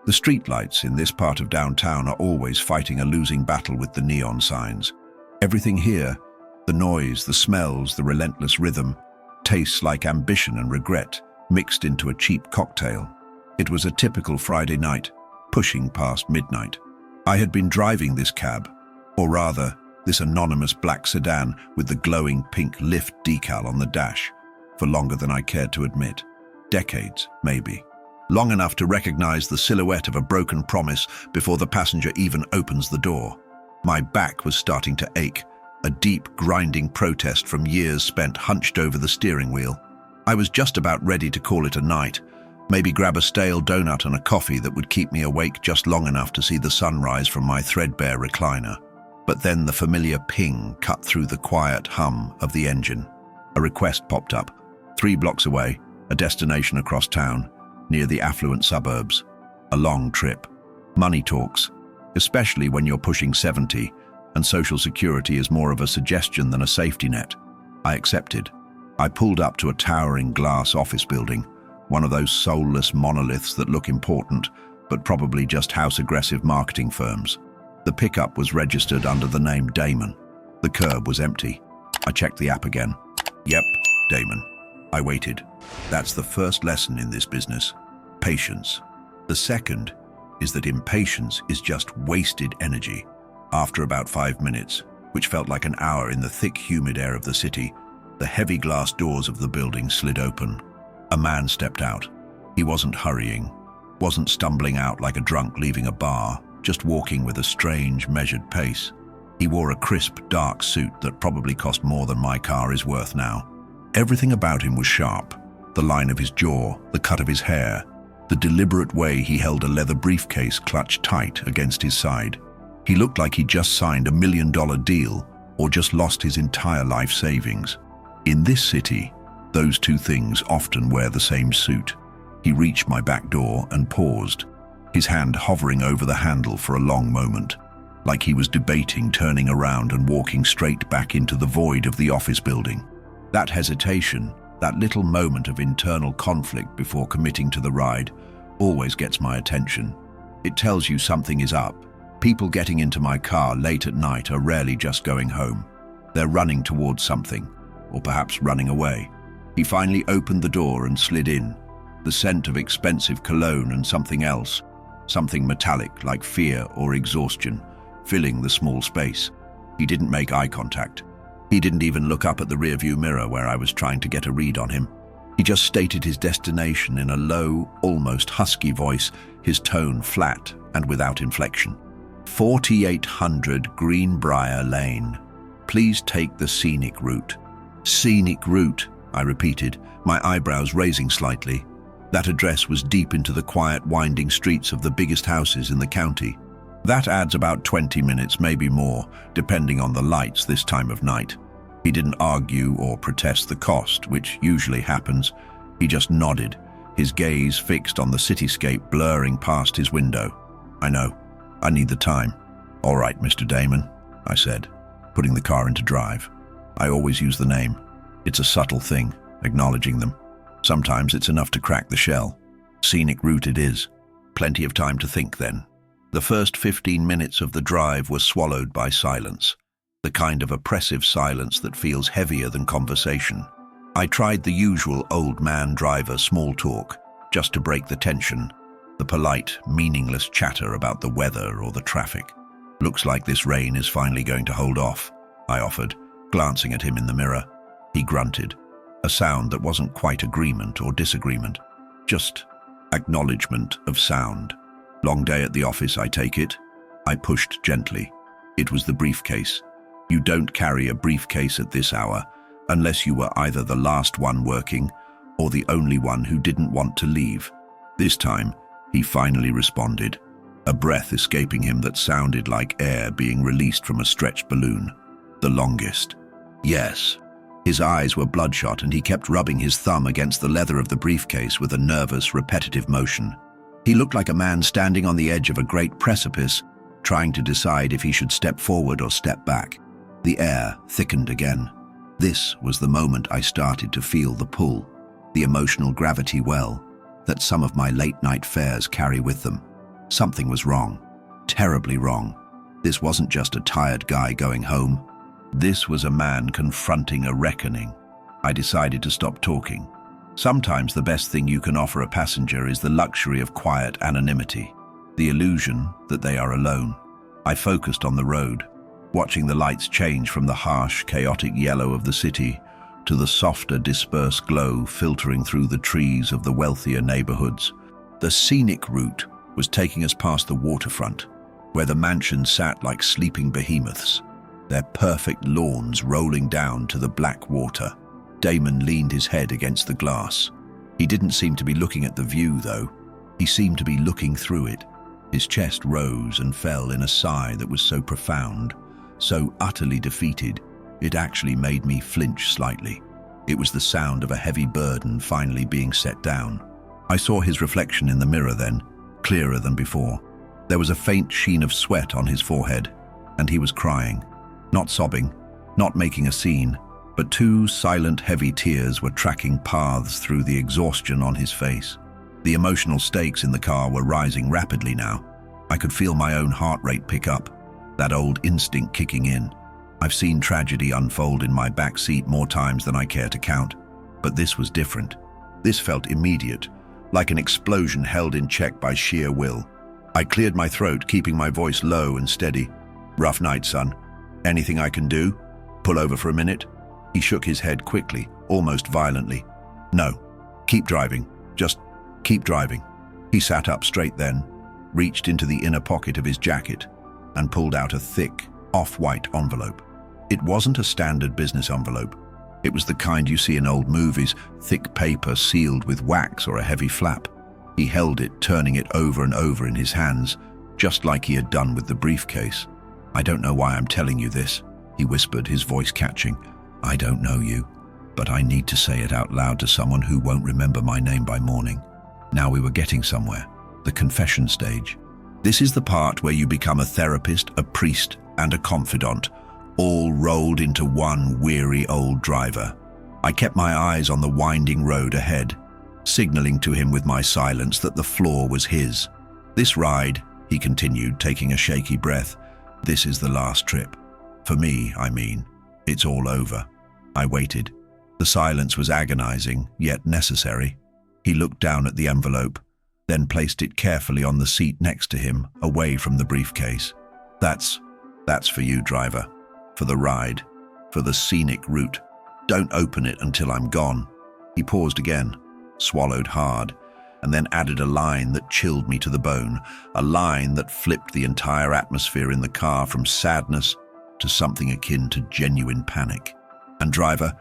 The streetlights in this part of downtown are always fighting a losing battle with the neon signs. Everything here, the noise, the smells, the relentless rhythm, tastes like ambition and regret mixed into a cheap cocktail. It was a typical Friday night, pushing past midnight. I had been driving this cab, or rather, this anonymous black sedan with the glowing pink Lyft decal on the dash, for longer than I cared to admit. Decades, maybe. Long enough to recognize the silhouette of a broken promise before the passenger even opens the door. My back was starting to ache, a deep, grinding protest from years spent hunched over the steering wheel. I was just about ready to call it a night, maybe grab a stale donut and a coffee that would keep me awake just long enough to see the sunrise from my threadbare recliner. But then the familiar ping cut through the quiet hum of the engine. A request popped up, 3 blocks away, a destination across town, near the affluent suburbs. A long trip. Money talks, especially when you're pushing 70, and Social Security is more of a suggestion than a safety net. I accepted. I pulled up to a towering glass office building, one of those soulless monoliths that look important, but probably just house-aggressive marketing firms. The pickup was registered under the name Damon. The curb was empty. I checked the app again. Yep, Damon. I waited. That's the first lesson in this business. Patience. The second is that impatience is just wasted energy. After about 5 minutes, which felt like an hour in the thick, humid air of the city, the heavy glass doors of the building slid open. A man stepped out. He wasn't hurrying, wasn't stumbling out like a drunk leaving a bar, just walking with a strange, measured pace. He wore a crisp, dark suit that probably cost more than my car is worth now. Everything about him was sharp. The line of his jaw, the cut of his hair, the deliberate way he held a leather briefcase clutched tight against his side. He looked like he'd just signed $1 million deal or just lost his entire life savings. In this city, those two things often wear the same suit. He reached my back door and paused, his hand hovering over the handle for a long moment, like he was debating turning around and walking straight back into the void of the office building. That hesitation, that little moment of internal conflict before committing to the ride, always gets my attention. It tells you something is up. People getting into my car late at night are rarely just going home. They're running towards something, or perhaps running away. He finally opened the door and slid in, the scent of expensive cologne and something else, something metallic like fear or exhaustion, filling the small space. He didn't make eye contact. He didn't even look up at the rearview mirror where I was trying to get a read on him. He just stated his destination in a low, almost husky voice, his tone flat and without inflection. 4800 Greenbrier Lane. Please take the scenic route. Scenic route, I repeated, my eyebrows raising slightly. That address was deep into the quiet, winding streets of the biggest houses in the county. That adds about 20 minutes, maybe more, depending on the lights this time of night. He didn't argue or protest the cost, which usually happens. He just nodded, his gaze fixed on the cityscape blurring past his window. I know. I need the time. All right, Mr. Damon, I said, putting the car into drive. I always use the name. It's a subtle thing, acknowledging them. Sometimes it's enough to crack the shell. Scenic route it is. Plenty of time to think then. The first 15 minutes of the drive were swallowed by silence, the kind of oppressive silence that feels heavier than conversation. I tried the usual old man driver small talk, just to break the tension, the polite, meaningless chatter about the weather or the traffic. Looks like this rain is finally going to hold off, I offered, glancing at him in the mirror. He grunted, a sound that wasn't quite agreement or disagreement, just acknowledgement of sound. Long day at the office, I take it? I pushed gently. It was the briefcase. You don't carry a briefcase at this hour, unless you were either the last one working or the only one who didn't want to leave. This time, he finally responded, a breath escaping him that sounded like air being released from a stretched balloon. The longest. Yes. His eyes were bloodshot and he kept rubbing his thumb against the leather of the briefcase with a nervous, repetitive motion. He looked like a man standing on the edge of a great precipice, trying to decide if he should step forward or step back. The air thickened again. This was the moment I started to feel the pull, the emotional gravity well, that some of my late-night fares carry with them. Something was wrong. Terribly wrong. This wasn't just a tired guy going home. This was a man confronting a reckoning. I decided to stop talking. Sometimes the best thing you can offer a passenger is the luxury of quiet anonymity, the illusion that they are alone. I focused on the road, watching the lights change from the harsh, chaotic yellow of the city to the softer, dispersed glow filtering through the trees of the wealthier neighborhoods. The scenic route was taking us past the waterfront, where the mansions sat like sleeping behemoths, their perfect lawns rolling down to the black water. Damon leaned his head against the glass. He didn't seem to be looking at the view, though. He seemed to be looking through it. His chest rose and fell in a sigh that was so profound, so utterly defeated, it actually made me flinch slightly. It was the sound of a heavy burden finally being set down. I saw his reflection in the mirror then, clearer than before. There was a faint sheen of sweat on his forehead, and he was crying. Not sobbing, not making a scene, but two silent, heavy tears were tracking paths through the exhaustion on his face. The emotional stakes in the car were rising rapidly now. I could feel my own heart rate pick up, that old instinct kicking in. I've seen tragedy unfold in my back seat more times than I care to count, but this was different. This felt immediate, like an explosion held in check by sheer will. I cleared my throat, keeping my voice low and steady. "Rough night, son. Anything I can do? Pull over for a minute?" He shook his head quickly, almost violently. "No. Keep driving. Just keep driving." He sat up straight then, reached into the inner pocket of his jacket, and pulled out a thick, off-white envelope. It wasn't a standard business envelope. It was the kind you see in old movies, thick paper sealed with wax or a heavy flap. He held it, turning it over and over in his hands, just like he had done with the briefcase. "I don't know why I'm telling you this," he whispered, his voice catching. "I don't know you, but I need to say it out loud to someone who won't remember my name by morning." Now we were getting somewhere, the confession stage. This is the part where you become a therapist, a priest, and a confidant, all rolled into one weary old driver. I kept my eyes on the winding road ahead, signaling to him with my silence that the floor was his. "This ride," he continued, taking a shaky breath, "this is the last trip. For me, I mean. It's all over." I waited. The silence was agonizing, yet necessary. He looked down at the envelope, then placed it carefully on the seat next to him, away from the briefcase. That's for you, driver. For the ride. For the scenic route. Don't open it until I'm gone." He paused again, swallowed hard, and then added a line that chilled me to the bone, a line that flipped the entire atmosphere in the car from sadness to something akin to genuine panic. "And driver,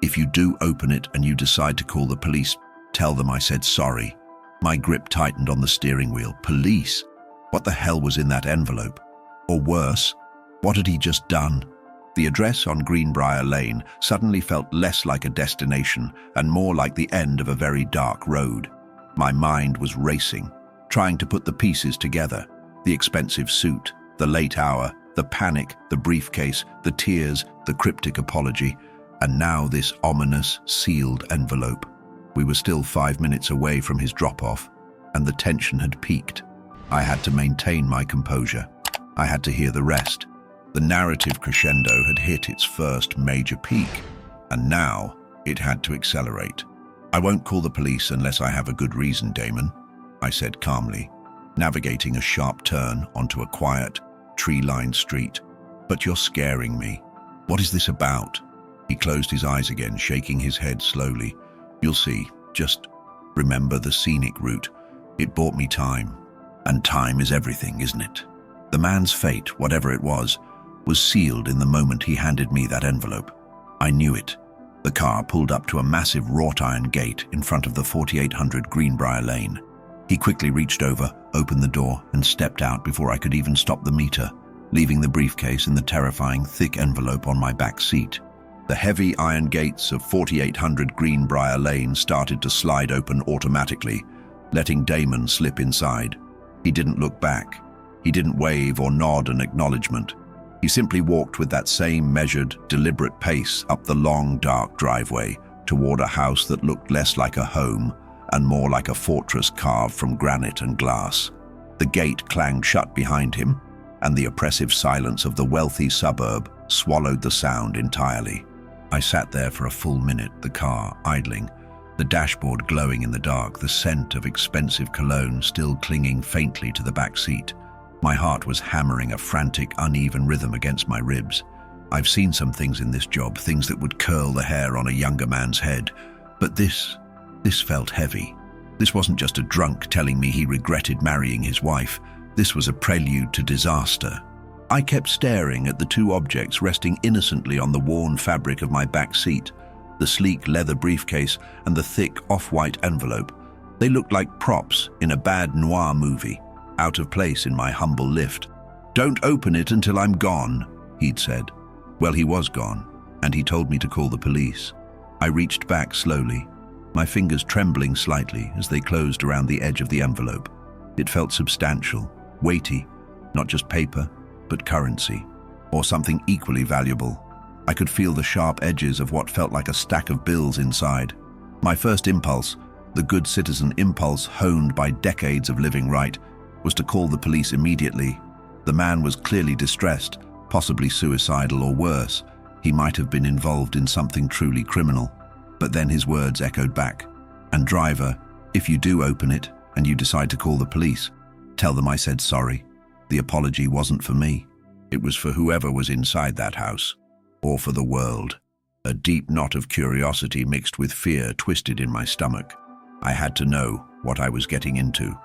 if you do open it and you decide to call the police, tell them I said sorry." My grip tightened on the steering wheel. Police? What the hell was in that envelope? Or worse, what had he just done? The address on Greenbrier Lane suddenly felt less like a destination and more like the end of a very dark road. My mind was racing, trying to put the pieces together. The expensive suit, the late hour, the panic, the briefcase, the tears, the cryptic apology, and now this ominous, sealed envelope. We were still 5 minutes away from his drop-off, and the tension had peaked. I had to maintain my composure. I had to hear the rest. The narrative crescendo had hit its first major peak, and now it had to accelerate. "I won't call the police unless I have a good reason, Damon," I said calmly, navigating a sharp turn onto a quiet, tree-lined street. "But you're scaring me. What is this about?" He closed his eyes again, shaking his head slowly. "You'll see. Just remember the scenic route. It bought me time. And time is everything, isn't it?" The man's fate, whatever it was sealed in the moment he handed me that envelope. I knew it. The car pulled up to a massive wrought iron gate in front of the 4800 Greenbrier Lane. He quickly reached over, opened the door, and stepped out before I could even stop the meter, leaving the briefcase and the terrifying thick envelope on my back seat. The heavy iron gates of 4800 Greenbrier Lane started to slide open automatically, letting Damon slip inside. He didn't look back. He didn't wave or nod an acknowledgement. He simply walked with that same measured, deliberate pace up the long, dark driveway toward a house that looked less like a home and more like a fortress carved from granite and glass. The gate clanged shut behind him, and the oppressive silence of the wealthy suburb swallowed the sound entirely. I sat there for a full minute, the car idling, the dashboard glowing in the dark, the scent of expensive cologne still clinging faintly to the back seat. My heart was hammering a frantic, uneven rhythm against my ribs. I've seen some things in this job, things that would curl the hair on a younger man's head. But this felt heavy. This wasn't just a drunk telling me he regretted marrying his wife. This was a prelude to disaster. I kept staring at the two objects resting innocently on the worn fabric of my back seat, the sleek leather briefcase and the thick off-white envelope. They looked like props in a bad noir movie, out of place in my humble Lyft. "Don't open it until I'm gone," he'd said. Well, he was gone, and he told me to call the police. I reached back slowly, my fingers trembling slightly as they closed around the edge of the envelope. It felt substantial, weighty, not just paper, but currency, or something equally valuable. I could feel the sharp edges of what felt like a stack of bills inside. My first impulse, the good citizen impulse honed by decades of living right, was to call the police immediately. The man was clearly distressed, possibly suicidal or worse. He might have been involved in something truly criminal. But then his words echoed back. "And driver, if you do open it and you decide to call the police, tell them I said sorry. The apology wasn't for me. It was for whoever was inside that house, or for the world." A deep knot of curiosity mixed with fear twisted in my stomach. I had to know what I was getting into.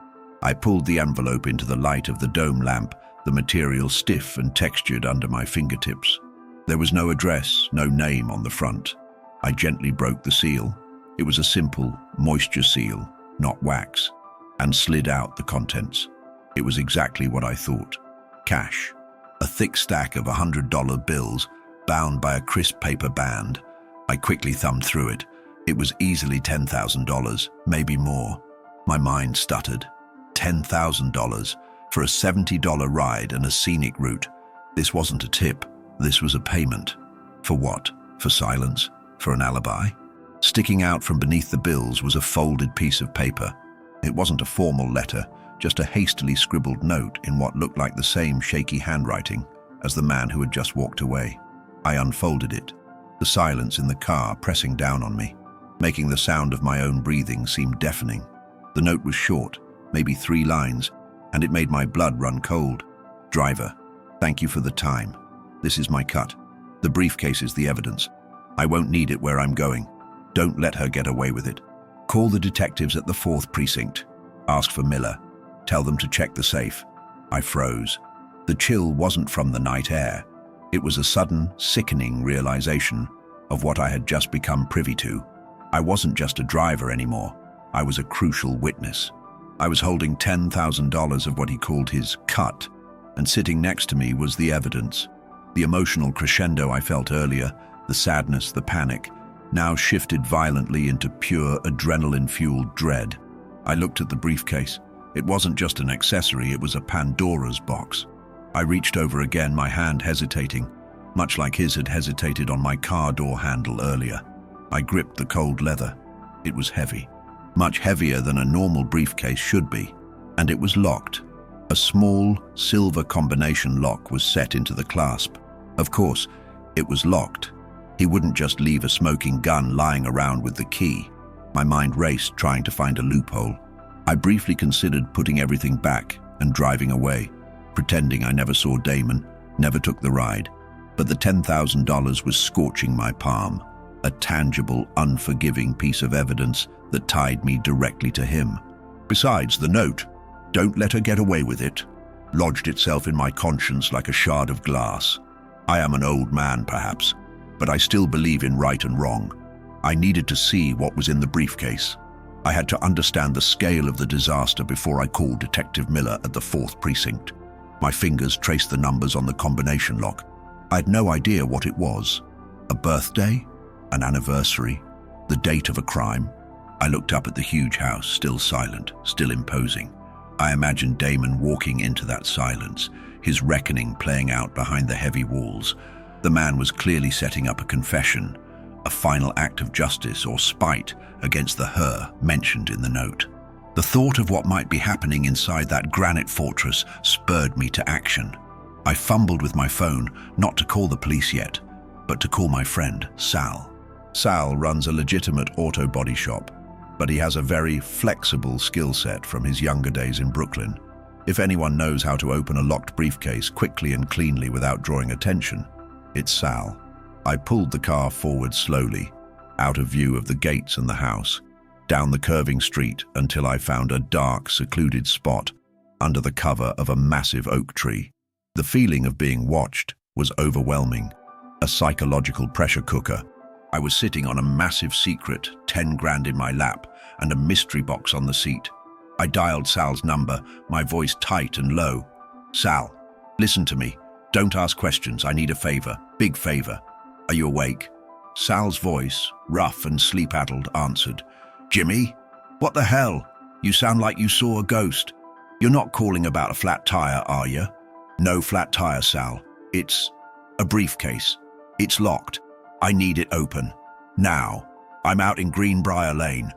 I pulled the envelope into the light of the dome lamp, the material stiff and textured under my fingertips. There was no address, no name on the front. I gently broke the seal. It was a simple moisture seal, not wax, and slid out the contents. It was exactly what I thought. Cash. A thick stack of $100 bills, bound by a crisp paper band. I quickly thumbed through it. It was easily $10,000, maybe more. My mind stuttered. $10,000 for a $70 ride and a scenic route. This wasn't a tip. This was a payment. For what? For silence? For an alibi? Sticking out from beneath the bills was a folded piece of paper. It wasn't a formal letter, just a hastily scribbled note in what looked like the same shaky handwriting as the man who had just walked away. I unfolded it, the silence in the car pressing down on me, making the sound of my own breathing seem deafening. The note was short, maybe 3 lines, and it made my blood run cold. "Driver, thank you for the time. This is my cut. The briefcase is the evidence. I won't need it where I'm going. Don't let her get away with it. Call the detectives at the 4th precinct. Ask for Miller. Tell them to check the safe." I froze. The chill wasn't from the night air. It was a sudden, sickening realization of what I had just become privy to. I wasn't just a driver anymore. I was a crucial witness. I was holding $10,000 of what he called his cut, and sitting next to me was the evidence. The emotional crescendo I felt earlier, the sadness, the panic, now shifted violently into pure adrenaline-fueled dread. I looked at the briefcase. It wasn't just an accessory, it was a Pandora's box. I reached over again, my hand hesitating, much like his had hesitated on my car door handle earlier. I gripped the cold leather. It was heavy, much heavier than a normal briefcase should be, and it was locked. A small, silver combination lock was set into the clasp. Of course, it was locked. He wouldn't just leave a smoking gun lying around with the key. My mind raced, trying to find a loophole. I briefly considered putting everything back and driving away, pretending I never saw Damon, never took the ride. But the $10,000 was scorching my palm, a tangible, unforgiving piece of evidence that tied me directly to him. Besides, the note, "Don't let her get away with it," lodged itself in my conscience like a shard of glass. I am an old man, perhaps, but I still believe in right and wrong. I needed to see what was in the briefcase. I had to understand the scale of the disaster before I called Detective Miller at the 4th precinct. My fingers traced the numbers on the combination lock. I had no idea what it was. A birthday? An anniversary? The date of a crime? I looked up at the huge house, still silent, still imposing. I imagined Damon walking into that silence, his reckoning playing out behind the heavy walls. The man was clearly setting up a confession, a final act of justice or spite against the her mentioned in the note. The thought of what might be happening inside that granite fortress spurred me to action. I fumbled with my phone, not to call the police yet, but to call my friend, Sal. Sal runs a legitimate auto body shop, but he has a very flexible skill set from his younger days in Brooklyn. If anyone knows how to open a locked briefcase quickly and cleanly without drawing attention, it's Sal. I pulled the car forward slowly, out of view of the gates and the house, down the curving street until I found a dark, secluded spot under the cover of a massive oak tree. The feeling of being watched was overwhelming, a psychological pressure cooker. I was sitting on a massive secret, 10 grand in my lap, and a mystery box on the seat. I dialed Sal's number, my voice tight and low. "Sal, listen to me. Don't ask questions. I need a favor, big favor. Are you awake?" Sal's voice, rough and sleep-addled, answered. "Jimmy? What the hell? You sound like you saw a ghost. You're not calling about a flat tire, are you?" "No flat tire, Sal. It's a briefcase. It's locked. I need it open. Now. I'm out in Greenbrier Lane.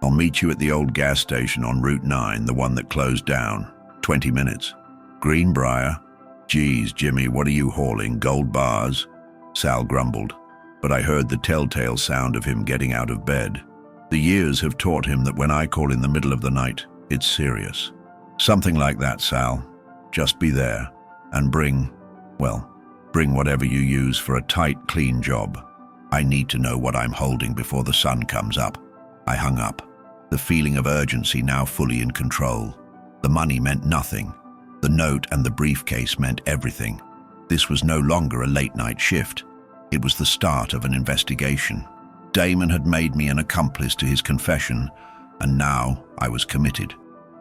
I'll meet you at the old gas station on Route 9, the one that closed down. 20 minutes. Greenbrier? Geez, Jimmy, what are you hauling, gold bars?" Sal grumbled, but I heard the telltale sound of him getting out of bed. The years have taught him that when I call in the middle of the night, it's serious. "Something like that, Sal. Just be there. And bring whatever you use for a tight, clean job. I need to know what I'm holding before the sun comes up." I hung up, the feeling of urgency now fully in control. The money meant nothing. The note and the briefcase meant everything. This was no longer a late-night shift. It was the start of an investigation. Damon had made me an accomplice to his confession, and now I was committed.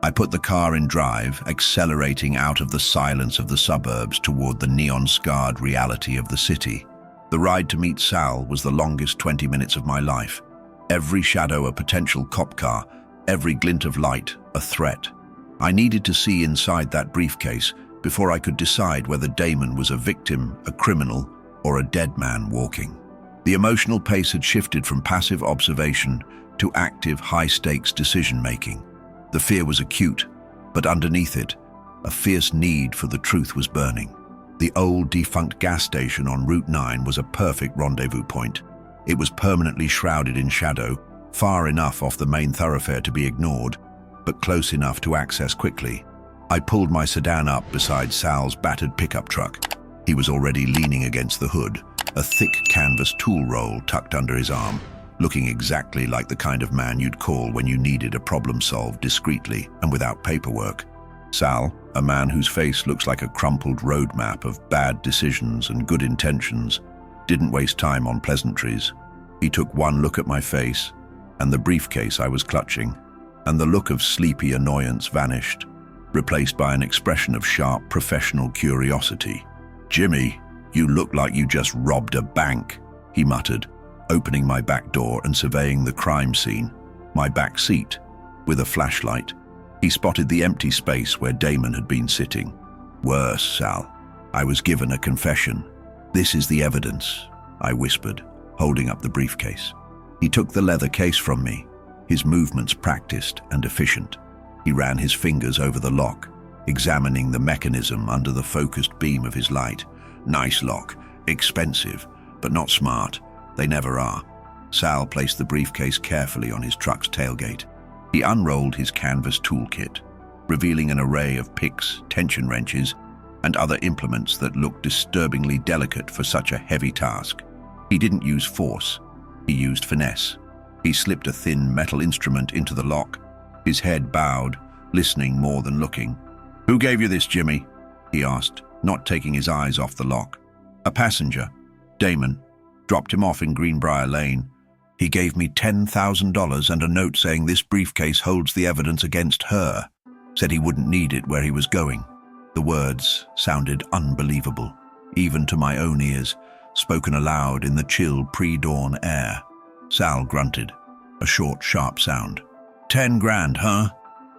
I put the car in drive, accelerating out of the silence of the suburbs toward the neon-scarred reality of the city. The ride to meet Sal was the longest 20 minutes of my life. Every shadow a potential cop car, every glint of light a threat. I needed to see inside that briefcase before I could decide whether Damon was a victim, a criminal, or a dead man walking. The emotional pace had shifted from passive observation to active, high-stakes decision-making. The fear was acute, but underneath it, a fierce need for the truth was burning. The old, defunct gas station on Route 9 was a perfect rendezvous point. It was permanently shrouded in shadow, far enough off the main thoroughfare to be ignored, but close enough to access quickly. I pulled my sedan up beside Sal's battered pickup truck. He was already leaning against the hood, a thick canvas tool roll tucked under his arm, looking exactly like the kind of man you'd call when you needed a problem solved discreetly and without paperwork. Sal, a man whose face looks like a crumpled roadmap of bad decisions and good intentions, didn't waste time on pleasantries. He took one look at my face and the briefcase I was clutching, and the look of sleepy annoyance vanished, replaced by an expression of sharp professional curiosity. "Jimmy, you look like you just robbed a bank," he muttered, opening my back door and surveying the crime scene. My back seat, with a flashlight, he spotted the empty space where Damon had been sitting. "Worse, Sal. I was given a confession. This is the evidence," I whispered, holding up the briefcase. He took the leather case from me, his movements practiced and efficient. He ran his fingers over the lock, examining the mechanism under the focused beam of his light. "Nice lock. Expensive, but not smart. They never are." Sal placed the briefcase carefully on his truck's tailgate. He unrolled his canvas toolkit, revealing an array of picks, tension wrenches, and other implements that looked disturbingly delicate for such a heavy task. He didn't use force. He used finesse. He slipped a thin metal instrument into the lock, his head bowed, listening more than looking. "Who gave you this, Jimmy?" he asked, not taking his eyes off the lock. "A passenger. Damon. Dropped him off in Greenbrier Lane. He gave me $10,000 and a note saying this briefcase holds the evidence against her. Said he wouldn't need it where he was going." The words sounded unbelievable, even to my own ears, spoken aloud in the chill pre-dawn air. Sal grunted, a short, sharp sound. 10 grand, huh?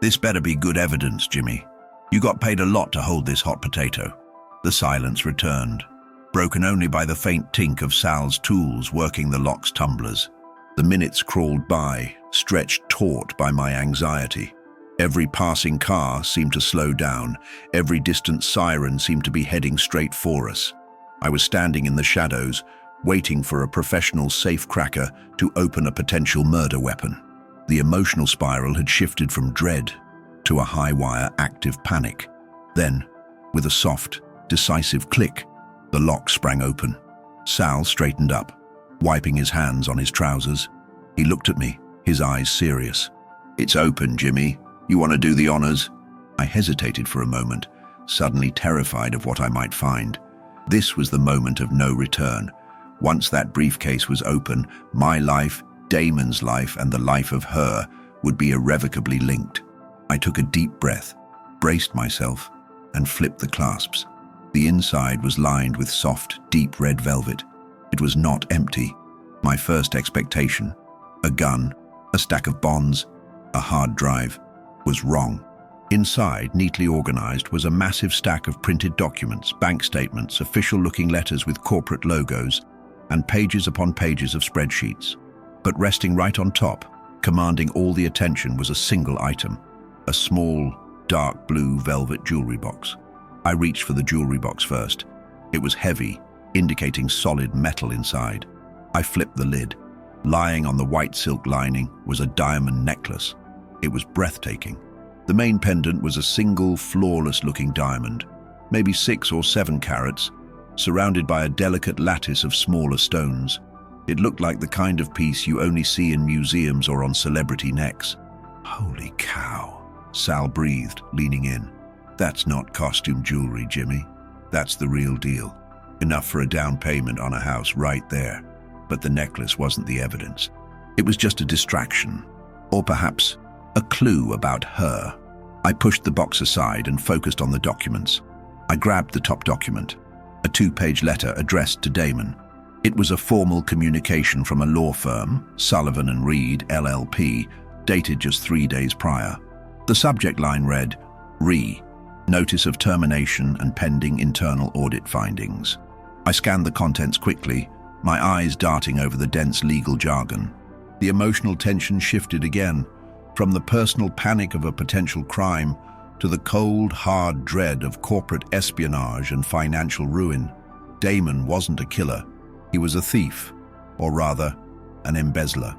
This better be good evidence, Jimmy. You got paid a lot to hold this hot potato." The silence returned, broken only by the faint tink of Sal's tools working the lock's tumblers. The minutes crawled by, stretched taut by my anxiety. Every passing car seemed to slow down. Every distant siren seemed to be heading straight for us. I was standing in the shadows, waiting for a professional safecracker to open a potential murder weapon. The emotional spiral had shifted from dread to a high-wire active panic. Then, with a soft, decisive click, the lock sprang open. Sal straightened up, wiping his hands on his trousers. He looked at me, his eyes serious. "It's open, Jimmy. You want to do the honors?" I hesitated for a moment, suddenly terrified of what I might find. This was the moment of no return. Once that briefcase was open, my life, Damon's life, and the life of her would be irrevocably linked. I took a deep breath, braced myself, and flipped the clasps. The inside was lined with soft, deep red velvet. It was not empty. My first expectation, a gun, a stack of bonds, a hard drive, was wrong. Inside, neatly organized, was a massive stack of printed documents, bank statements, official-looking letters with corporate logos, and pages upon pages of spreadsheets. But resting right on top, commanding all the attention, was a single item, a small, dark blue velvet jewelry box. I reached for the jewelry box first. It was heavy, indicating solid metal inside. I flipped the lid. Lying on the white silk lining was a diamond necklace. It was breathtaking. The main pendant was a single, flawless-looking diamond, maybe 6 or 7 carats, surrounded by a delicate lattice of smaller stones. It looked like the kind of piece you only see in museums or on celebrity necks. "Holy cow," Sal breathed, leaning in. "That's not costume jewelry, Jimmy. That's the real deal. Enough for a down payment on a house right there." But the necklace wasn't the evidence. It was just a distraction, or perhaps a clue about her. I pushed the box aside and focused on the documents. I grabbed the top document, a 2-page letter addressed to Damon. It was a formal communication from a law firm, Sullivan and Reed, LLP, dated just 3 days prior. The subject line read, "Re. Notice of termination and pending internal audit findings." I scanned the contents quickly, my eyes darting over the dense legal jargon. The emotional tension shifted again, from the personal panic of a potential crime to the cold, hard dread of corporate espionage and financial ruin. Damon wasn't a killer. He was a thief, or rather, an embezzler.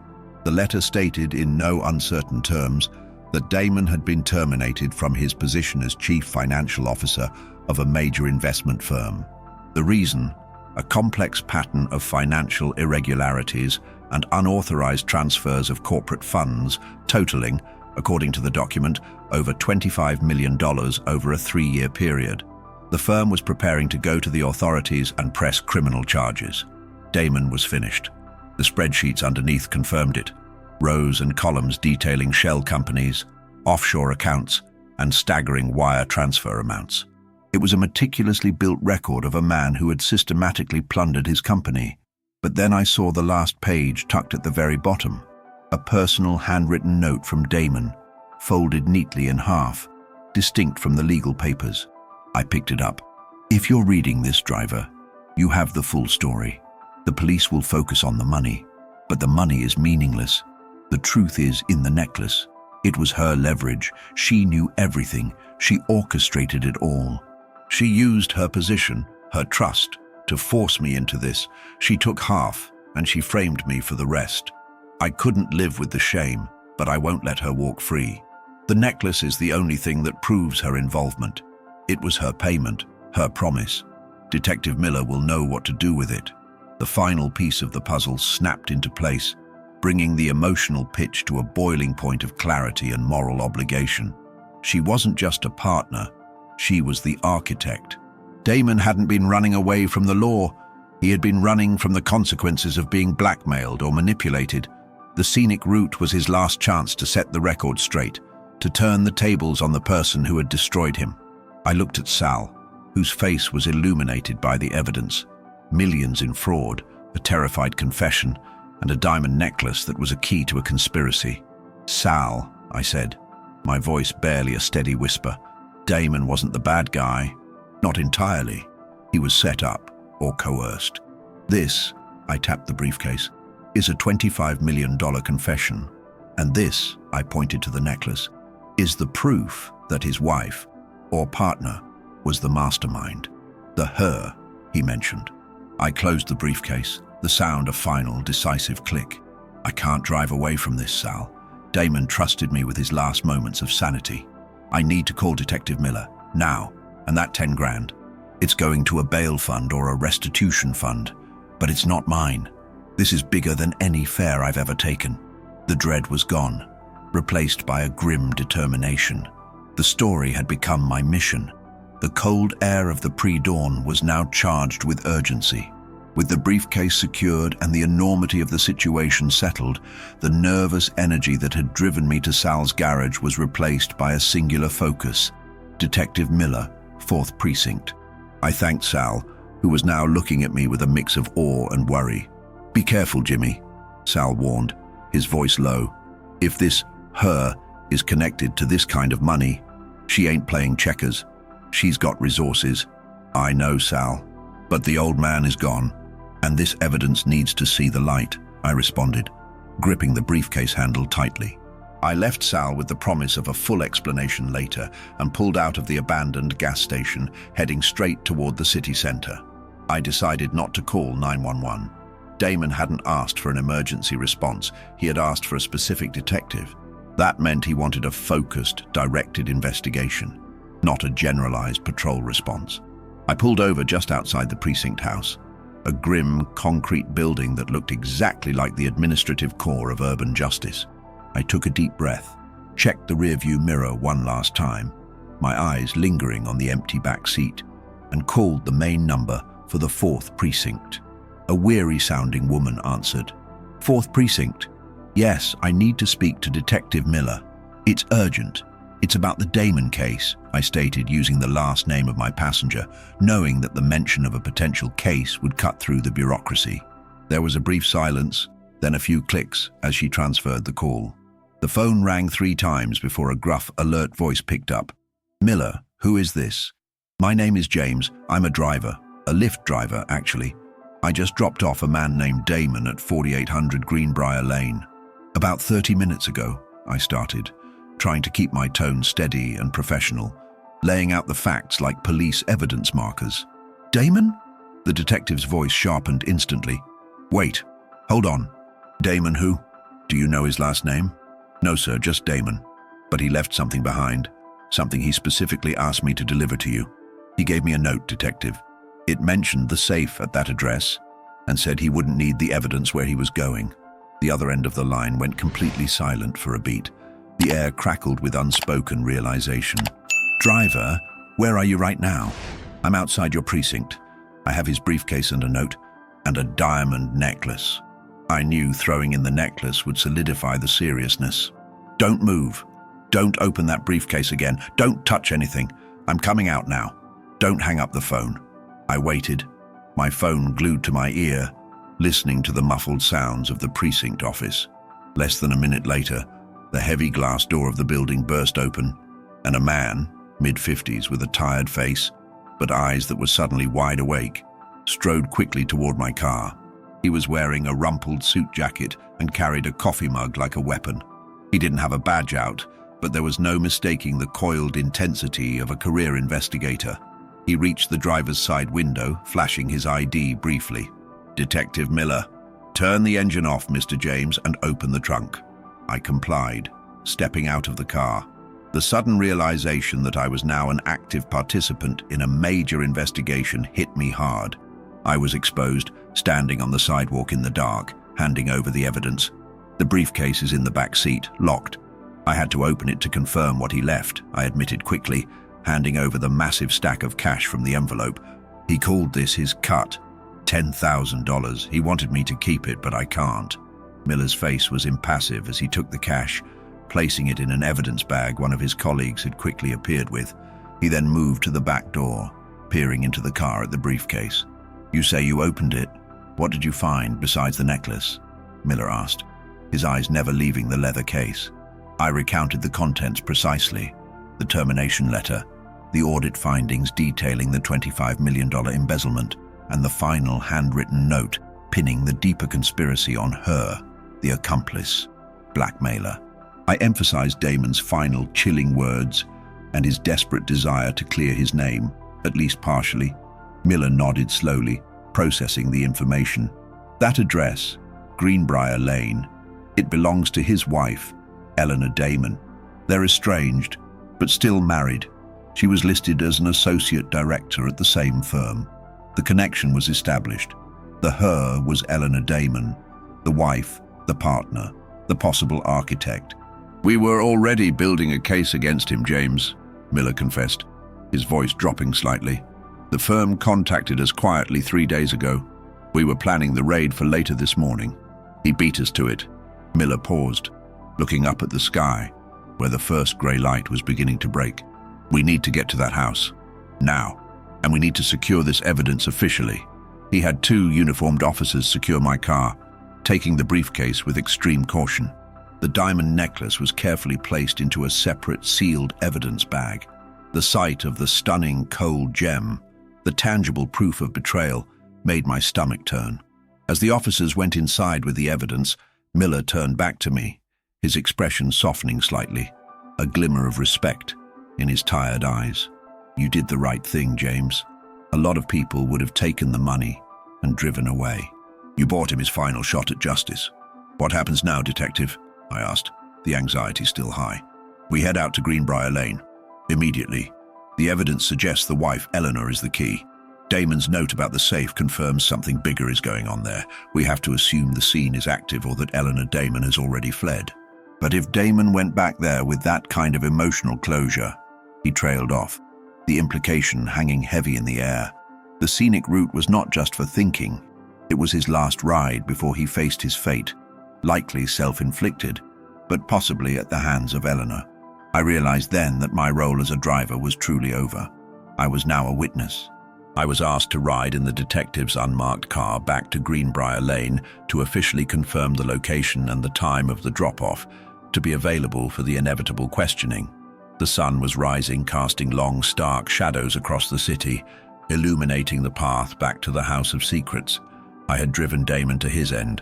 The letter stated in no uncertain terms that Damon had been terminated from his position as chief financial officer of a major investment firm. The reason? A complex pattern of financial irregularities and unauthorized transfers of corporate funds, totaling, according to the document, over $25 million over a 3-year period. The firm was preparing to go to the authorities and press criminal charges. Damon was finished. The spreadsheets underneath confirmed it. Rows and columns detailing shell companies, offshore accounts, and staggering wire transfer amounts. It was a meticulously built record of a man who had systematically plundered his company. But then I saw the last page tucked at the very bottom, a personal handwritten note from Damon, folded neatly in half, distinct from the legal papers. I picked it up. "If you're reading this, driver, you have the full story. The police will focus on the money, but the money is meaningless. The truth is in the necklace. It was her leverage. She knew everything. She orchestrated it all. She used her position, her trust, to force me into this. She took half, and she framed me for the rest. I couldn't live with the shame, but I won't let her walk free. The necklace is the only thing that proves her involvement. It was her payment, her promise. Detective Miller will know what to do with it." The final piece of the puzzle snapped into place, bringing the emotional pitch to a boiling point of clarity and moral obligation. She wasn't just a partner, she was the architect. Damon hadn't been running away from the law. He had been running from the consequences of being blackmailed or manipulated. The scenic route was his last chance to set the record straight, to turn the tables on the person who had destroyed him. I looked at Sal, whose face was illuminated by the evidence. Millions in fraud, a terrified confession, and a diamond necklace that was a key to a conspiracy. "Sal," I said, my voice barely a steady whisper, "Damon wasn't the bad guy. Not entirely. He was set up or coerced. This," I tapped the briefcase, "is a $25 million confession. And this," I pointed to the necklace, is the proof that his wife, or partner, was the mastermind. The her he mentioned. I closed the briefcase, the sound a final, decisive click. I can't drive away from this, Sal. Damon trusted me with his last moments of sanity. I need to call Detective Miller, now, and that 10 grand. It's going to a bail fund or a restitution fund, but it's not mine. This is bigger than any fare I've ever taken. The dread was gone, replaced by a grim determination. The story had become my mission. The cold air of the pre-dawn was now charged with urgency. With the briefcase secured and the enormity of the situation settled, the nervous energy that had driven me to Sal's garage was replaced by a singular focus. Detective Miller, 4th Precinct. I thanked Sal, who was now looking at me with a mix of awe and worry. "Be careful, Jimmy," Sal warned, his voice low. "If this her is connected to this kind of money, she ain't playing checkers. She's got resources." "I know, Sal, but the old man is gone, and this evidence needs to see the light," I responded, gripping the briefcase handle tightly. I left Sal with the promise of a full explanation later and pulled out of the abandoned gas station, heading straight toward the city center. I decided not to call 911. Damon hadn't asked for an emergency response. He had asked for a specific detective. That meant he wanted a focused, directed investigation, not a generalized patrol response. I pulled over just outside the precinct house, a grim, concrete building that looked exactly like the administrative core of urban justice. I took a deep breath, checked the rearview mirror one last time, my eyes lingering on the empty back seat, and called the main number for the 4th Precinct. A weary-sounding woman answered. "4th Precinct? Yes, I need to speak to Detective Miller. It's urgent. It's about the Damon case," I stated, using the last name of my passenger, knowing that the mention of a potential case would cut through the bureaucracy. There was a brief silence, then a few clicks as she transferred the call. The phone rang 3 times before a gruff, alert voice picked up. "Miller, who is this?" "My name is James. I'm a driver. A Lyft driver, actually. I just dropped off a man named Damon at 4800 Greenbrier Lane. About 30 minutes ago," I started, trying to keep my tone steady and professional, laying out the facts like police evidence markers. "Damon?" The detective's voice sharpened instantly. "Wait, hold on. Damon who? Do you know his last name?" "No, sir, just Damon. But he left something behind, something he specifically asked me to deliver to you. He gave me a note, Detective. It mentioned the safe at that address and said he wouldn't need the evidence where he was going." The other end of the line went completely silent for a beat. The air crackled with unspoken realization. "Driver, where are you right now?" "I'm outside your precinct. I have his briefcase and a note, and a diamond necklace." I knew throwing in the necklace would solidify the seriousness. "Don't move. Don't open that briefcase again. Don't touch anything. I'm coming out now. Don't hang up the phone." I waited, my phone glued to my ear, listening to the muffled sounds of the precinct office. Less than a minute later, the heavy glass door of the building burst open, and a man, mid-50s with a tired face, but eyes that were suddenly wide awake, strode quickly toward my car. He was wearing a rumpled suit jacket and carried a coffee mug like a weapon. He didn't have a badge out, but there was no mistaking the coiled intensity of a career investigator. He reached the driver's side window, flashing his ID briefly. "Detective Miller, turn the engine off, Mr. James, and open the trunk." I complied, stepping out of the car. The sudden realization that I was now an active participant in a major investigation hit me hard. I was exposed, standing on the sidewalk in the dark, handing over the evidence. The briefcase is in the back seat, locked. I had to open it to confirm what he left, I admitted quickly, handing over the massive stack of cash from the envelope. He called this his cut. $10,000. He wanted me to keep it, but I can't. Miller's face was impassive as he took the cash, placing it in an evidence bag one of his colleagues had quickly appeared with. He then moved to the back door, peering into the car at the briefcase. "You say you opened it. What did you find besides the necklace?" Miller asked, his eyes never leaving the leather case. I recounted the contents precisely. The termination letter, the audit findings detailing the $25 million embezzlement, and the final handwritten note pinning the deeper conspiracy on her, the accomplice, blackmailer. I emphasized Damon's final chilling words and his desperate desire to clear his name, at least partially. Miller nodded slowly, processing the information. That address, Greenbrier Lane, it belongs to his wife, Eleanor Damon. They're estranged, but still married. She was listed as an associate director at the same firm. The connection was established. The her was Eleanor Damon, the wife, the partner, the possible architect. "We were already building a case against him, James," Miller confessed, his voice dropping slightly. "The firm contacted us quietly 3 days ago. We were planning the raid for later this morning. He beat us to it." Miller paused, looking up at the sky, where the first grey light was beginning to break. "We need to get to that house, now, and we need to secure this evidence officially." He had 2 uniformed officers secure my car, taking the briefcase with extreme caution. The diamond necklace was carefully placed into a separate sealed evidence bag. The sight of the stunning cold gem, the tangible proof of betrayal, made my stomach turn. As the officers went inside with the evidence, Miller turned back to me, his expression softening slightly, a glimmer of respect in his tired eyes. "You did the right thing, James. A lot of people would have taken the money and driven away. You bought him his final shot at justice. What happens now, Detective?" I asked, the anxiety still high. "We head out to Greenbrier Lane. Immediately. The evidence suggests the wife, Eleanor, is the key. Damon's note about the safe confirms something bigger is going on there. We have to assume the scene is active or that Eleanor Damon has already fled. But if Damon went back there with that kind of emotional closure..." He trailed off, the implication hanging heavy in the air. The scenic route was not just for thinking. It was his last ride before he faced his fate, likely self-inflicted, but possibly at the hands of Eleanor. I realized then that my role as a driver was truly over. I was now a witness. I was asked to ride in the detective's unmarked car back to Greenbrier Lane to officially confirm the location and the time of the drop-off, to be available for the inevitable questioning. The sun was rising, casting long, stark shadows across the city, illuminating the path back to the House of Secrets. I had driven Damon to his end,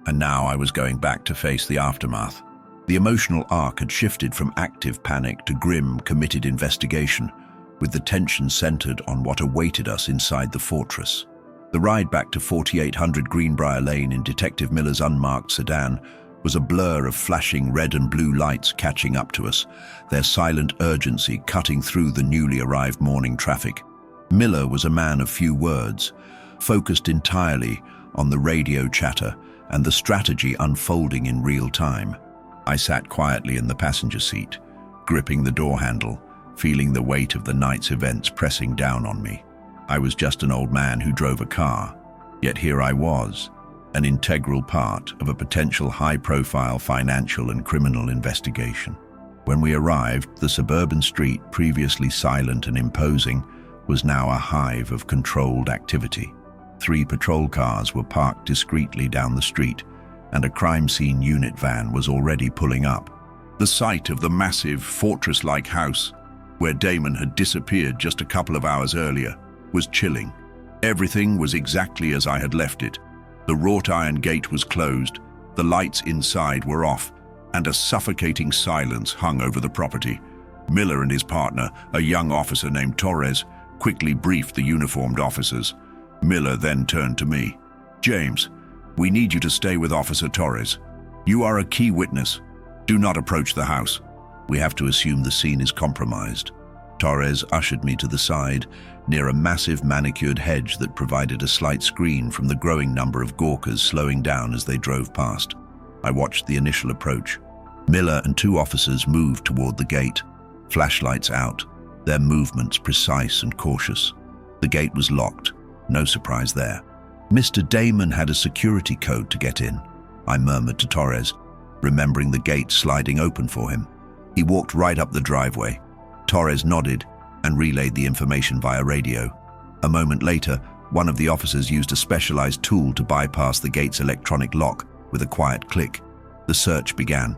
and now I was going back to face the aftermath. The emotional arc had shifted from active panic to grim, committed investigation, with the tension centered on what awaited us inside the fortress. The ride back to 4800 Greenbrier Lane in Detective Miller's unmarked sedan was a blur of flashing red and blue lights catching up to us, their silent urgency cutting through the newly arrived morning traffic. Miller was a man of few words, focused entirely on the radio chatter and the strategy unfolding in real time. I sat quietly in the passenger seat, gripping the door handle, feeling the weight of the night's events pressing down on me. I was just an old man who drove a car, yet here I was, an integral part of a potential high-profile financial and criminal investigation. When we arrived, the suburban street, previously silent and imposing, was now a hive of controlled activity. 3 patrol cars were parked discreetly down the street, and a crime scene unit van was already pulling up. The sight of the massive, fortress-like house, where Damon had disappeared just a couple of hours earlier, was chilling. Everything was exactly as I had left it. The wrought iron gate was closed, the lights inside were off, and a suffocating silence hung over the property. Miller and his partner, a young officer named Torres, quickly briefed the uniformed officers. Miller then turned to me. "James, we need you to stay with Officer Torres. You are a key witness. Do not approach the house. We have to assume the scene is compromised." Torres ushered me to the side, near a massive manicured hedge that provided a slight screen from the growing number of gawkers slowing down as they drove past. I watched the initial approach. Miller and 2 officers moved toward the gate, flashlights out, their movements precise and cautious. The gate was locked, no surprise there. "Mr. Damon had a security code to get in," I murmured to Torres, remembering the gate sliding open for him. He walked right up the driveway. Torres nodded and relayed the information via radio. A moment later, one of the officers used a specialized tool to bypass the gate's electronic lock with a quiet click. The search began.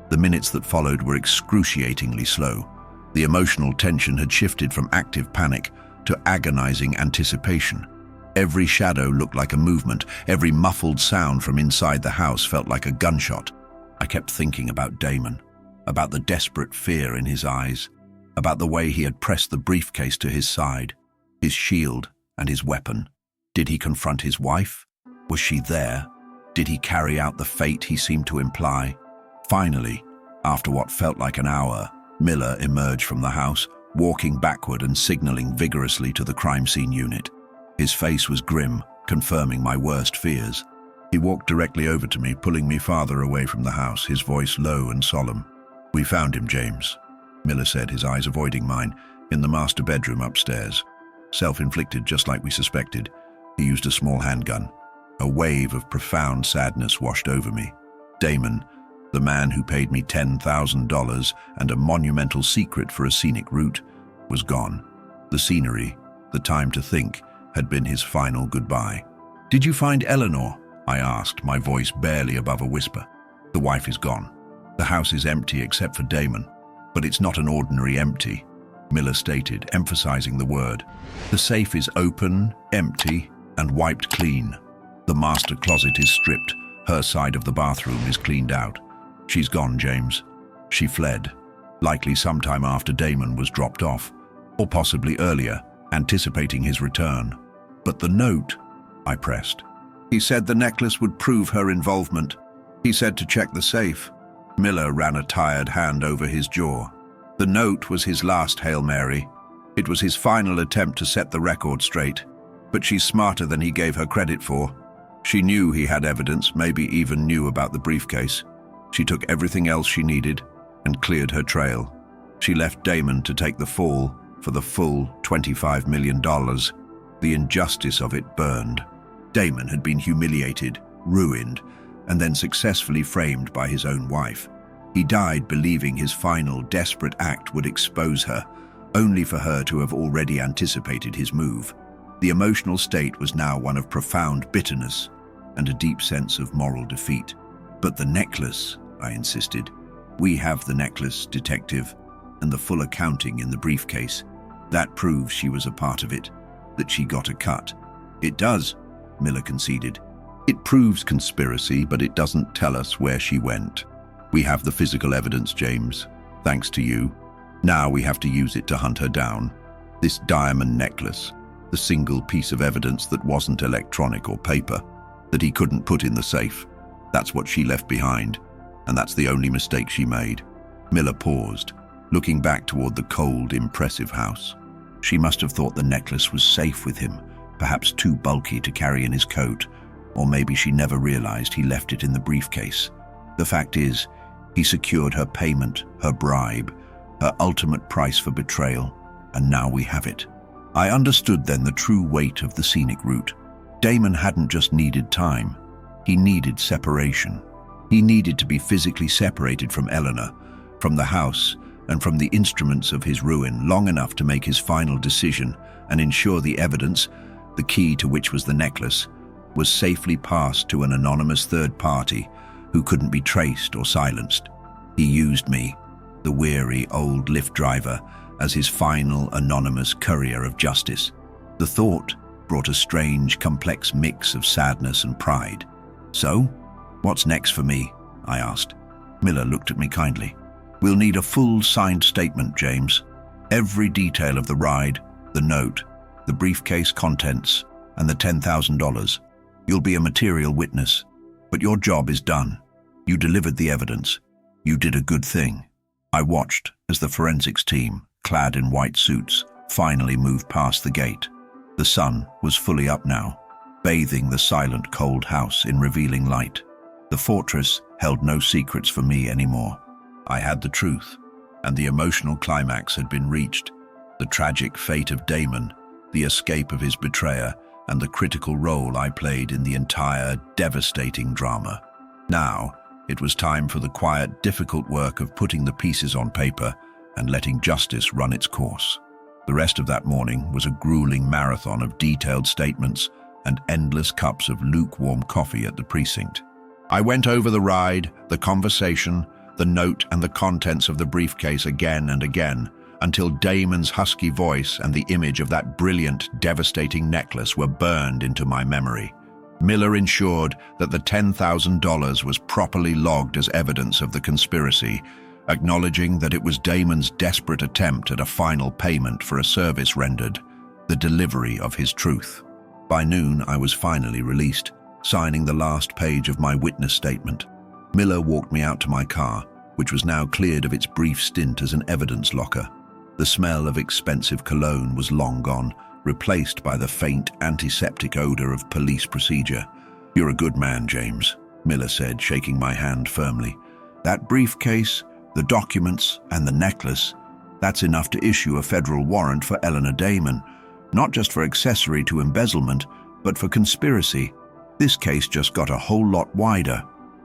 The minutes that followed were excruciatingly slow. The emotional tension had shifted from active panic to agonizing anticipation. Every shadow looked like a movement. Every muffled sound from inside the house felt like a gunshot. I kept thinking about Damon. about the desperate fear in his eyes, about the way he had pressed the briefcase to his side, his shield and his weapon. Did he confront his wife? Was she there? Did he carry out the fate he seemed to imply? Finally, after what felt like an hour, Miller emerged from the house, walking backward and signaling vigorously to the crime scene unit. His face was grim, confirming my worst fears. He walked directly over to me, pulling me farther away from the house, his voice low and solemn. "We found him, James," Miller said, his eyes avoiding mine, "in the master bedroom upstairs. Self-inflicted, just like we suspected. He used a small handgun." A wave of profound sadness washed over me. Damon, the man who paid me $10,000 and a monumental secret for a scenic route, was gone. The scenery, the time to think, had been his final goodbye. "Did you find Eleanor?" I asked, my voice barely above a whisper. "The wife is gone. The house is empty except for Damon. But it's not an ordinary empty," Miller stated, emphasizing the word. "The safe is open, empty, and wiped clean. The master closet is stripped. Her side of the bathroom is cleaned out. She's gone, James. She fled, likely sometime after Damon was dropped off, or possibly earlier, anticipating his return." "But the note," I pressed. "He said the necklace would prove her involvement. He said to check the safe." Miller ran a tired hand over his jaw. "The note was his last Hail Mary. It was his final attempt to set the record straight. But she's smarter than he gave her credit for. She knew he had evidence, maybe even knew about the briefcase. She took everything else she needed and cleared her trail. She left Damon to take the fall for the full $25 million. The injustice of it burned. Damon had been humiliated, ruined, and then successfully framed by his own wife. He died believing his final desperate act would expose her, only for her to have already anticipated his move. The emotional state was now one of profound bitterness and a deep sense of moral defeat. "But the necklace," I insisted. "We have the necklace, detective, and the full accounting in the briefcase. That proves she was a part of it, that she got a cut." "It does," Miller conceded. "It proves conspiracy, but it doesn't tell us where she went. We have the physical evidence, James, thanks to you. Now we have to use it to hunt her down. This diamond necklace, the single piece of evidence that wasn't electronic or paper, that he couldn't put in the safe. That's what she left behind, and that's the only mistake she made." Miller paused, looking back toward the cold, impressive house. She must have thought the necklace was safe with him, perhaps too bulky to carry in his coat, or maybe she never realized he left it in the briefcase. The fact is, he secured her payment, her bribe, her ultimate price for betrayal, and now we have it. I understood then the true weight of the scenic route. Damon hadn't just needed time. He needed separation. He needed to be physically separated from Eleanor, from the house, and from the instruments of his ruin long enough to make his final decision and ensure the evidence, the key to which was the necklace, was safely passed to an anonymous third party who couldn't be traced or silenced. He used me, the weary old Lyft driver, as his final anonymous courier of justice. The thought brought a strange, complex mix of sadness and pride. "So, what's next for me?" I asked. Miller looked at me kindly. "We'll need a full signed statement, James. Every detail of the ride, the note, the briefcase contents, and the $10,000. You'll be a material witness, but your job is done. You delivered the evidence. You did a good thing." I watched as the forensics team, clad in white suits, finally moved past the gate. The sun was fully up now, bathing the silent, cold house in revealing light. The fortress held no secrets for me anymore. I had the truth, and the emotional climax had been reached. The tragic fate of Damon, the escape of his betrayer, and the critical role I played in the entire devastating drama. Now, it was time for the quiet, difficult work of putting the pieces on paper and letting justice run its course. The rest of that morning was a grueling marathon of detailed statements and endless cups of lukewarm coffee at the precinct. I went over the ride, the conversation, the note and the contents of the briefcase again and again, until Damon's husky voice and the image of that brilliant, devastating necklace were burned into my memory. Miller ensured that the $10,000 was properly logged as evidence of the conspiracy, acknowledging that it was Damon's desperate attempt at a final payment for a service rendered, the delivery of his truth. By noon, I was finally released, signing the last page of my witness statement. Miller walked me out to my car, which was now cleared of its brief stint as an evidence locker. The smell of expensive cologne was long gone, replaced by the faint antiseptic odor of police procedure. "You're a good man, James," Miller said, shaking my hand firmly. "That briefcase, the documents, and the necklace, that's enough to issue a federal warrant for Eleanor Damon, not just for accessory to embezzlement, but for conspiracy. This case just got a whole lot wider."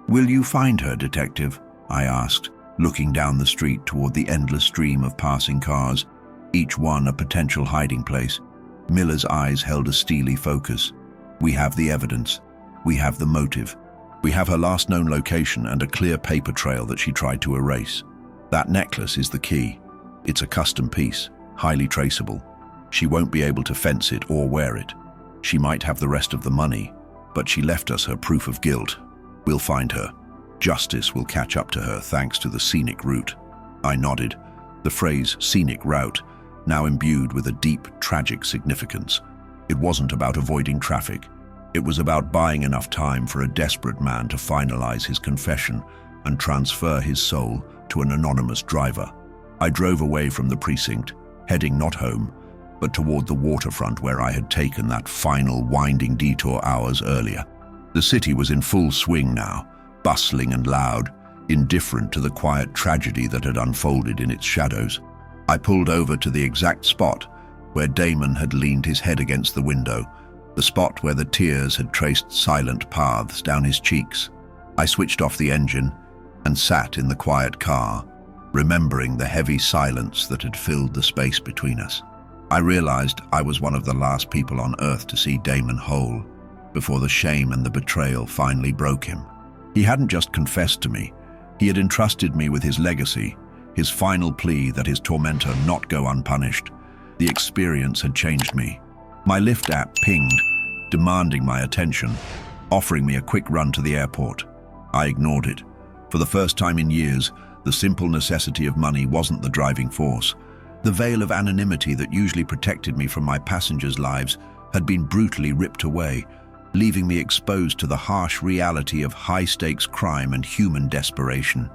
"Will you find her, Detective?" I asked, looking down the street toward the endless stream of passing cars, each one a potential hiding place. Miller's eyes held a steely focus. "We have the evidence. We have the motive. We have her last known location and a clear paper trail that she tried to erase. That necklace is the key. It's a custom piece, highly traceable. She won't be able to fence it or wear it. She might have the rest of the money, but she left us her proof of guilt. We'll find her. Justice will catch up to her thanks to the scenic route." I nodded, the phrase scenic route now imbued with a deep, tragic significance. It wasn't about avoiding traffic. It was about buying enough time for a desperate man to finalize his confession and transfer his soul to an anonymous driver. I drove away from the precinct, heading not home, but toward the waterfront where I had taken that final winding detour hours earlier. The city was in full swing now, bustling and loud, indifferent to the quiet tragedy that had unfolded in its shadows. I pulled over to the exact spot where Damon had leaned his head against the window, the spot where the tears had traced silent paths down his cheeks. I switched off the engine and sat in the quiet car, remembering the heavy silence that had filled the space between us. I realized I was one of the last people on earth to see Damon whole, before the shame and the betrayal finally broke him. He hadn't just confessed to me, he had entrusted me with his legacy, his final plea that his tormentor not go unpunished. The experience had changed me. My Lyft app pinged, demanding my attention, offering me a quick run to the airport. I ignored it. For the first time in years, the simple necessity of money wasn't the driving force. The veil of anonymity that usually protected me from my passengers' lives had been brutally ripped away, leaving me exposed to the harsh reality of high-stakes crime and human desperation.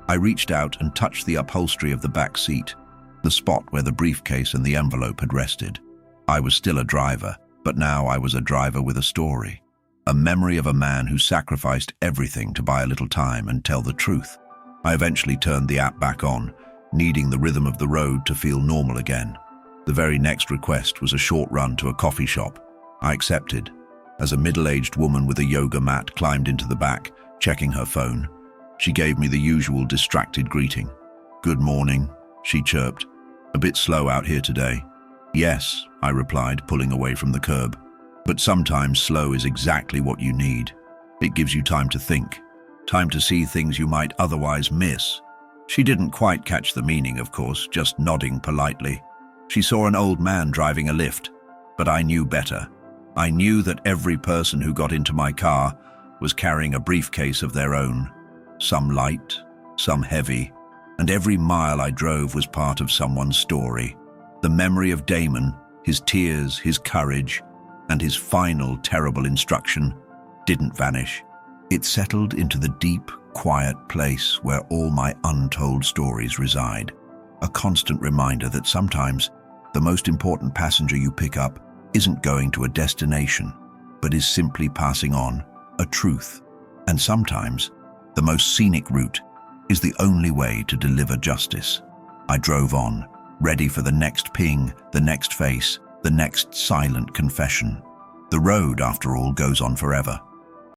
I reached out and touched the upholstery of the back seat, the spot where the briefcase and the envelope had rested. I was still a driver, but now I was a driver with a story, a memory of a man who sacrificed everything to buy a little time and tell the truth. I eventually turned the app back on, needing the rhythm of the road to feel normal again. The very next request was a short run to a coffee shop. I accepted, as a middle-aged woman with a yoga mat climbed into the back, checking her phone. She gave me the usual distracted greeting. "Good morning," she chirped. "A bit slow out here today." "Yes," I replied, pulling away from the curb. "But sometimes slow is exactly what you need. It gives you time to think, time to see things you might otherwise miss." She didn't quite catch the meaning, of course, just nodding politely. She saw an old man driving a Lyft, but I knew better. I knew that every person who got into my car was carrying a briefcase of their own, some light, some heavy, and every mile I drove was part of someone's story. The memory of Damon, his tears, his courage, and his final terrible instruction didn't vanish. It settled into the deep, quiet place where all my untold stories reside. A constant reminder that sometimes the most important passenger you pick up isn't going to a destination, but is simply passing on a truth. And sometimes the most scenic route is the only way to deliver justice. I drove on, ready for the next ping, the next face, the next silent confession. The road, after all, goes on forever.